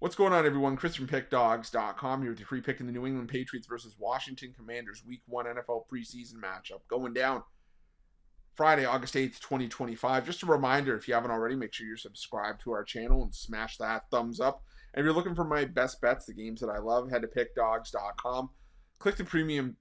What's going on, everyone? Chris from Pickdawgz.com here with your free pick in the New England Patriots versus Washington Commanders Week 1 NFL preseason matchup. Going down Friday, August 8th, 2025. Just a reminder, if you haven't already, make sure you're subscribed to our channel and smash that thumbs up. And if you're looking for my best bets, the games that I love, head to Pickdawgz.com. Click the Premium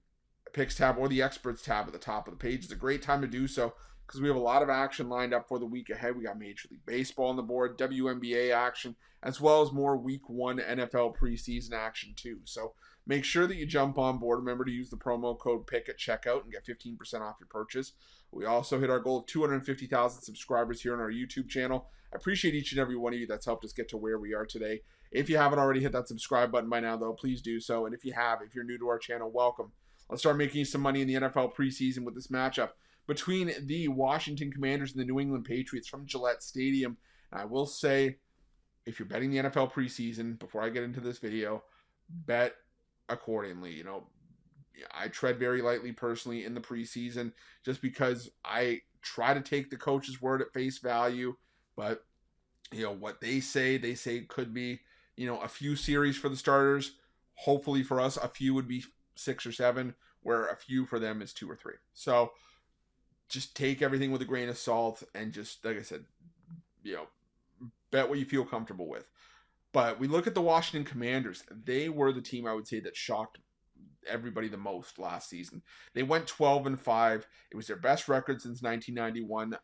Picks tab or the Experts tab at the top of the page. It's a great time to do so because we have a lot of action lined up for the week ahead. We got Major League Baseball on the board, WNBA action, as well as more Week 1 NFL preseason action too. So make sure that you jump on board. Remember to use the promo code PICK at checkout and get 15% off your purchase. We also hit our goal of 250,000 subscribers here on our YouTube channel. I appreciate each and every one of you that's helped us get to where we are today. If you haven't already hit that subscribe button by now, though, please do so. And if you have, if you're new to our channel, welcome. Let's start making some money in the NFL preseason with this matchup between the Washington Commanders and the New England Patriots from Gillette Stadium. And I will say, if you're betting the NFL preseason, before I get into this video, bet accordingly. You know, I tread very lightly personally in the preseason just because I try to take the coach's word at face value. But, you know, what they say it could be, you know, a few series for the starters. Hopefully for us, a few would be 6 or 7, where a few for them is 2 or 3. So just take everything with a grain of salt and just, like I said, you know, bet what you feel comfortable with. But we look at the Washington Commanders. They were the team I would say that shocked everybody the most last season. They went 12-5. It was their best record since 1991,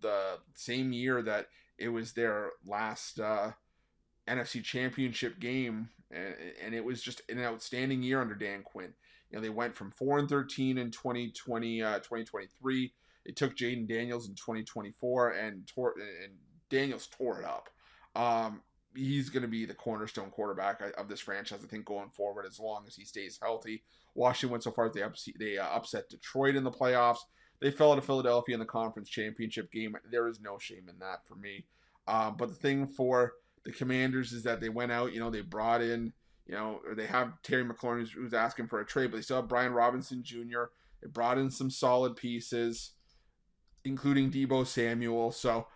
the same year that it was their last NFC Championship game, and it was just an outstanding year under Dan Quinn. You know, they went from 4-13 in 2023. They took Jaden Daniels in 2024, and Daniels tore it up. He's going to be the cornerstone quarterback of this franchise, I think, going forward, as long as he stays healthy. Washington went so far as they upset Detroit in the playoffs. They fell to Philadelphia in the conference championship game. There is no shame in that for me. But the thing for the Commanders is that they went out, you know, they brought in, you know, or they have Terry McLaurin who's asking for a trade, but they still have Brian Robinson Jr. They brought in some solid pieces, including Deebo Samuel. So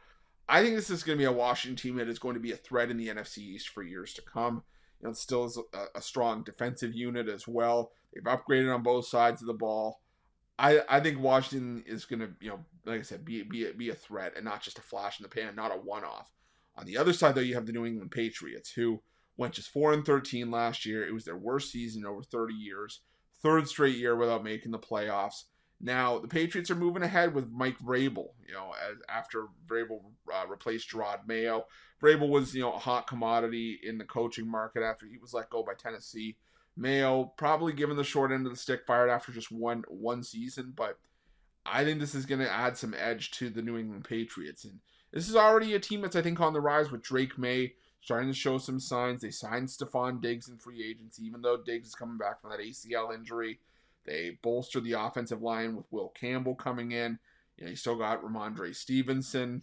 I think this is going to be a Washington team that is going to be a threat in the NFC East for years to come. You know, it still is a strong defensive unit as well. They've upgraded on both sides of the ball. I think Washington is going to, you know, like I said, be a threat and not just a flash in the pan, not a one-off. On the other side, though, you have the New England Patriots, who went just 4-13 last year. It was their worst season in over 30 years. Third straight year without making the playoffs. Now, the Patriots are moving ahead with Mike Vrabel, you know, after Vrabel replaced Gerard Mayo. Vrabel was, you know, a hot commodity in the coaching market after he was let go by Tennessee. Mayo probably given the short end of the stick, fired after just one season, but I think this is going to add some edge to the New England Patriots. And this is already a team that's, I think, on the rise with Drake May starting to show some signs. They signed Stephon Diggs in free agency, even though Diggs is coming back from that ACL injury. They bolstered the offensive line with Will Campbell coming in. You know, you still got Ramondre Stevenson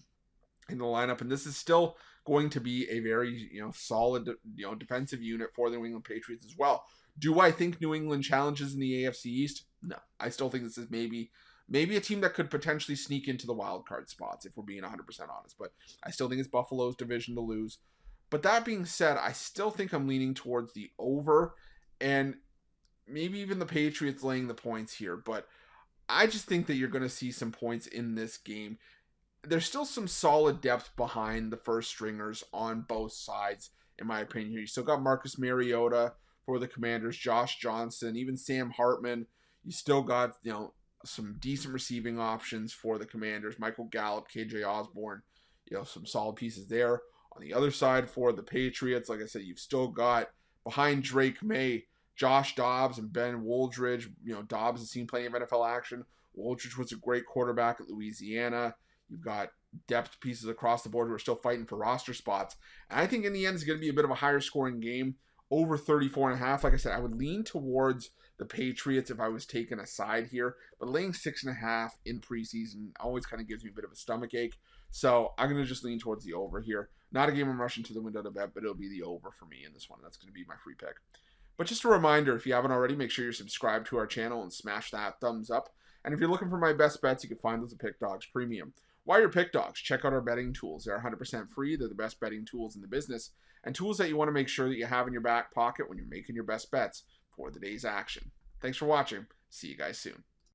in the lineup, and this is still going to be a very, you know, solid, you know, defensive unit for the New England Patriots as well. Do I think New England challenges in the AFC East? No. I still think this is maybe a team that could potentially sneak into the wild card spots, if we're being 100% honest. But I still think it's Buffalo's division to lose. But that being said, I still think I'm leaning towards the over, and maybe even the Patriots laying the points here. But I just think that you're going to see some points in this game. There's still some solid depth behind the first stringers on both sides, in my opinion. You still got Marcus Mariota for the Commanders, Josh Johnson, even Sam Hartman. You still got, you know, some decent receiving options for the Commanders. Michael Gallup, KJ Osborne, you know, some solid pieces there. On the other side for the Patriots, like I said, you've still got behind Drake May, Josh Dobbs and Ben Woldridge. You know, Dobbs has seen plenty of NFL action. Woldridge was a great quarterback at Louisiana. You've got depth pieces across the board who are still fighting for roster spots. And I think in the end, it's going to be a bit of a higher scoring game, over 34.5. Like I said, I would lean towards the Patriots if I was taking a side here. But laying 6.5 in preseason always kind of gives me a bit of a stomach ache. So I'm going to just lean towards the over here. Not a game I'm rushing to the window to bet, but it'll be the over for me in this one. That's going to be my free pick. But just a reminder, if you haven't already, make sure you're subscribed to our channel and smash that thumbs up. And if you're looking for my best bets, you can find those at Pick Dawgz Premium. Why are Pick Dawgz? Check out our betting tools. They're 100% free. They're the best betting tools in the business, and tools that you want to make sure that you have in your back pocket when you're making your best bets for the day's action. Thanks for watching. See you guys soon.